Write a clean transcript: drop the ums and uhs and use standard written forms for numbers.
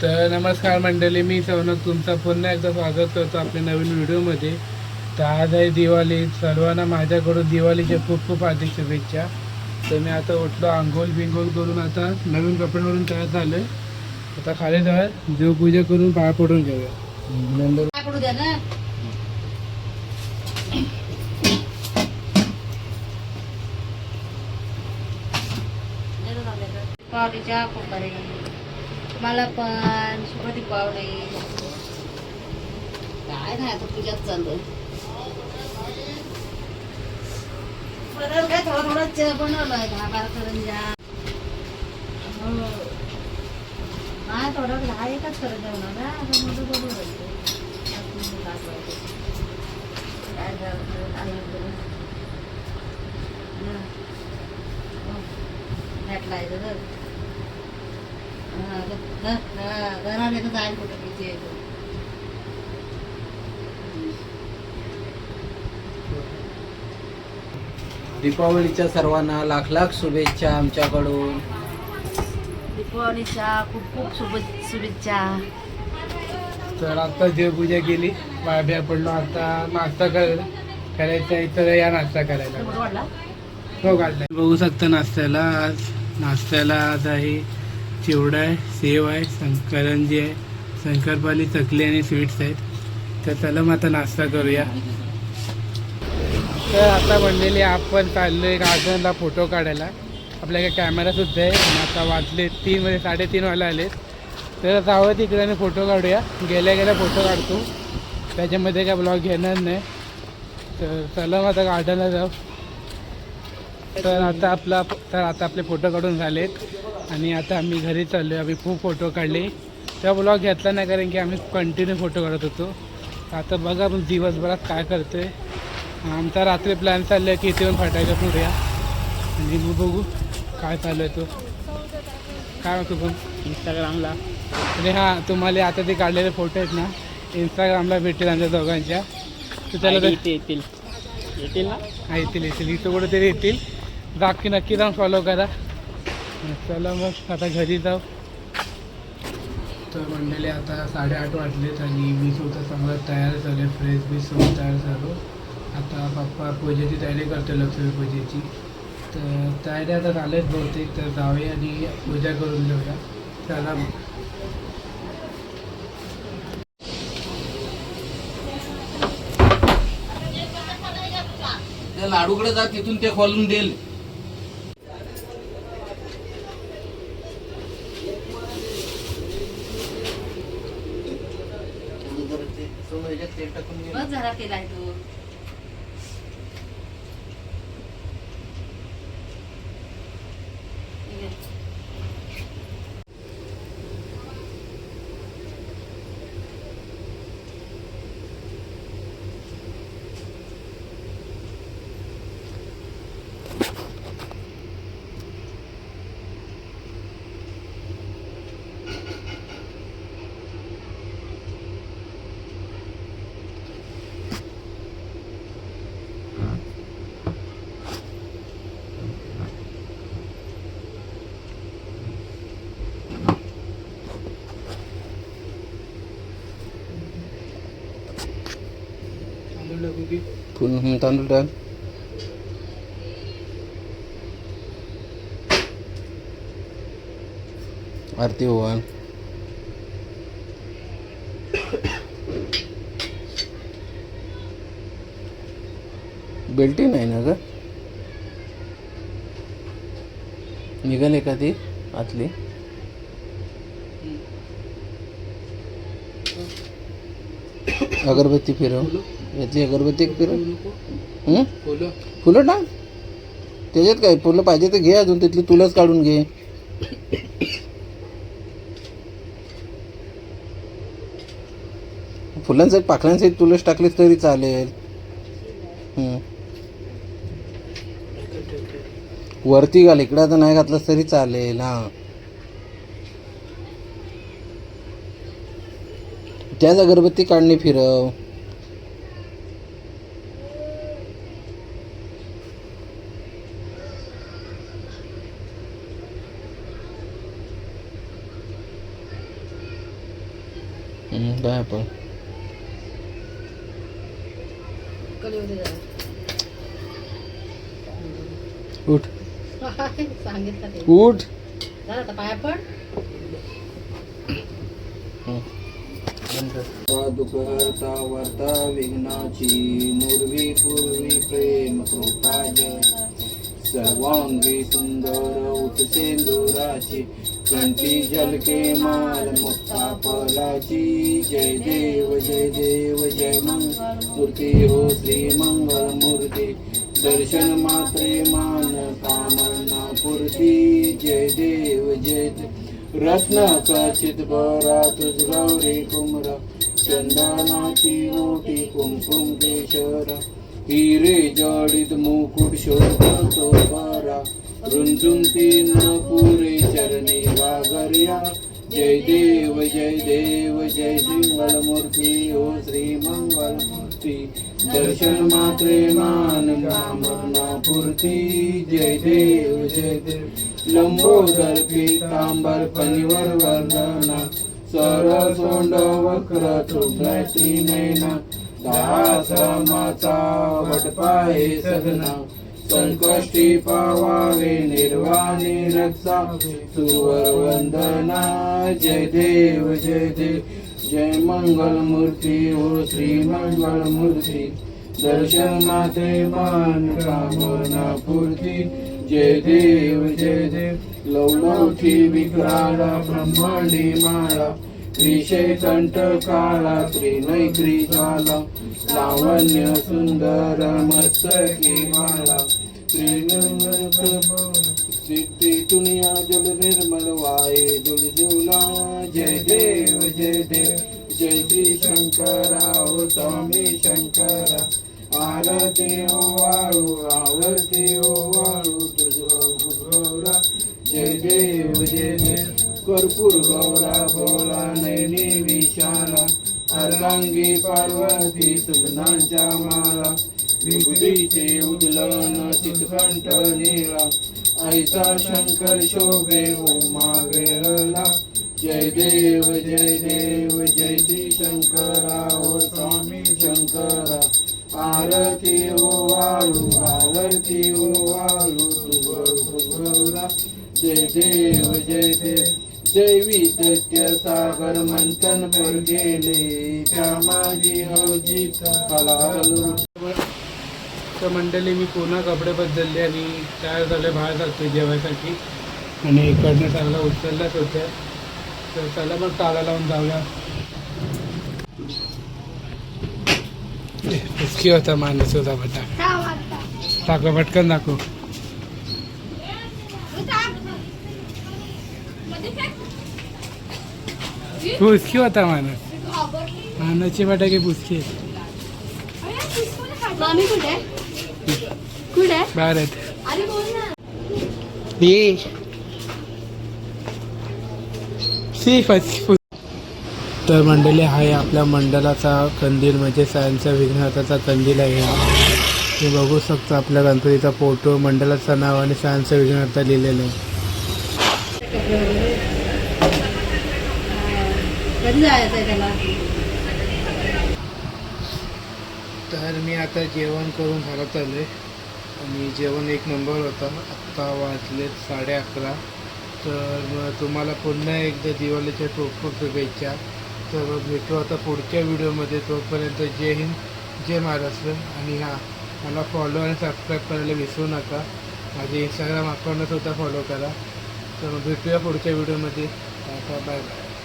तर नमस्कार मंडळी, मी सौनक तुमचा पुन्हा एकदा स्वागत करतो आपल्या नवीन व्हिडिओमध्ये. तर आज आहे दिवाळी. सर्वांना माझ्याकडून दिवाळीच्या खूप खूप हार्दिक शुभेच्छा. तर मी आता उठलो, आंघोळ बिंघोळ करून आता नवीन कपड्यावरून तयार झालं. आता खाली जाऊया, देवपूजा करून पाया पडून घेऊया. पावडीच्या कोपरे मला पण शुभ दीपावली. काय नाही आता पूजाच चालू आहे. बरं काय थोडं थोडं बनवलं आहे, 10-12 करंज्या. नाही थोडं 10-1च करंज्या बनवला. आता मोठं बनवलं काय घातलायचं घराने तर जाईल कुठं किती. दीपावलीच्या सर्वांना लाख लाख शुभेच्छा आमच्याकडून. दीपावलीच्या खूप खूप शुभेच्छा. तर आता देवपूजा केली, पाया पडलो. आता नाश्ता करायचा इथं या नाश्ता करायला. हो काढलाय, बघू शकता नाश्त्याला आज आहे चिवडा आहे, सेव आहे, करंजी आहे, शंकरपाळी, चकली आणि स्वीट्स आहेत. तर चला मग आता नाश्ता करूया. तर आता म्हणलेली आपण चाललोय गार्डनला फोटो काढायला. आपल्याकडे कॅमेरा सुद्धा आहे. आणि आता वाजले 3 म्हणजे 3:30 व्हायला आलेत. तर जावं तिकडे आणि फोटो काढूया. गेल्या फोटो काढतो, त्याच्यामध्ये काय ब्लॉग घेणार नाही. तर चला मग आता गार्डनला जाऊ. तर आता आपले फोटो काढून झालेत आणि आता आम्ही घरी चाललो. आम्ही खूप फोटो काढले, तेव्हा ब्लॉग घेतला नाही कारण की आम्ही कंटिन्यू फोटो काढत होतो. आता बघा आपण दिवसभरात काय करतो आहे. आमचा रात्री प्लॅन चालला आहे की इथे येऊन फटाक्या फोडूया आणि मग बघू काय चालू आहे. तो काय होतो पण इंस्टाग्रामला. आणि हां, तुम्हाला आता ते काढलेले फोटो आहेत ना, इंस्टाग्रामला भेटेल आमच्या दोघांच्या. तर त्याला येतील ना, येतील इथं कुठेतरी येतील. नक्की जाऊन फॉलो करा. चला मग आता घरी जाऊ. तर मंडळी आता 8:30 वाजलेत आणि मी सुद्धा चांगला तयार झाले, फ्रेश बीस होऊन तयार झालो. आता पप्पा पूजेची तयारी करतो, लक्ष्मी पूजेची. तर तयारी आता झालेच बहुतेक. तर जाऊया आणि पूजा करून घेऊया. चला मग. त्या लाडूकडे जा, तिथून ते खोलून देईल. बस जरा केलाय तो. तांदूळ टाक. आरती भगवान. बेल्टी नाही ना ग, निघाले का ती आतली. अगरबत्ती फिरव, याची अगरबत्ती फिरव. फुलं टाक त्याच्यात. काय फुलं पाहिजे तर घे, अजून तिथली तुलाच काढून घे. फुलांसहित पाकळ्यांसहित तुळस टाकलीस तरी चालेल. वरती घाल, इकडे आता नाही घातलंस तरी चालेल. हां, त्याच अगरबत्ती काढणे फिरव. काय आपण कली होते जरा उठ सांगितलं ते उठ. जरा आता पाया पड. दुःखहर्ता वर्ता विघ्नाची नुर्वी पूर्वी प्रेम कृपा जय सर्वांगी सुंदर उत्सेंदुराची कंठी झलके माल मुक्ता फलाची जय देव जय मंगल मूर्ती हो श्री मंगल मूर्ती दर्शन मात्रे मान कामना पूर्ती जय देव रत्न खचित बरा तुझ गौरी कुमरा चंदनाची ओटी कुमकुम केशर हिरे जडित मुकुट शोभतो बरा रुंजून तीन पुरे चरणी वागर्या जय देव जय मंगल मूर्ती ओ श्री मंगल मूर्ती दर्शन मात्रे मान कामना पूर्ती जय देव लंबोदर पीतांबर फणीवर वंदना सरसोंड वक्र तुझ्याची नैना दासमाचा वटपाये सगना संकष्टी पावावे निर्वाणी रक्षा सुवर वंदना जय देव जय मंगल मूर्ती ओ श्री मंगल मूर्ती दर्शन माते मान कामना पूर्ती जय देव लवलौठी विक्राळा ब्रह्मांडी माळा त्रिशय कंठ काळा त्रिनैत्री ज्वाला लावण्य सुंदर मस्तकी माळा सिद्धी दुनिया जल निर्मल वाये जुलजुला जय देव जय श्री शंकरा ओ स्वामी शंकरा आरती ओ वाळू आरती ओ वाळू तुझ गौरा जय देव कर्पूर गौरा भोला नैनी विशाला अर्धांगी पार्वती सुगनांच्या माला विभूतीचे उदलन चितकंठ नीळा ऐसा शंकर शोभे उमा वेळला जय देव जय श्री शंकरा ओ स्वामी शंकरा आरती ओ वाळू आरती ओ वाळू तुझ जय देव दैवी दैत्य सागर मंथन पर गेले त्या माझी हौजी हलालू. तर मंडळी मी पूर्ण कपडे बदलले आणि तयार झाले बाहेर जातो जेवायसाठी आणि इकडनं चांगला उचलल्याच होत्या. तर चला मग ताला लावून जाऊया. इतकी होता माणूस होता बटा टाकलं पटकन दाखव. पुसकी होता मानाची बटाके पुसकी बाहेर आहेत. तर मंडळी आहे आपल्या मंडळाचा कंदील म्हणजे सायंचा विघ्नहर्त्याचा कंदील आहे हा. तुम्ही बघू शकता आपल्या गणपतीचा फोटो मंडळाचं नाव आणि सायंचा विघ्नहर्ता लिहिलेलं आहे. कधी जायचंय त्याला. तर मी आता जेवण करून घरात आलो आहे आणि जेवण एक नंबर होता. आत्ता वाजले 11:30. तर तुम्हाला पुन्हा एकदा दिवाळीच्या खूप शुभेच्छा. तर भेटू आता पुढच्या व्हिडिओमध्ये. तोपर्यंत जय हिंद जय महाराष्ट्र. आणि हां, मला फॉलो आणि सबस्क्राईब करायला विसरू नका. माझे इंस्टाग्राम अकाउंटसुद्धा फॉलो करा. तर भेटूया पुढच्या व्हिडिओमध्ये. Bye bye.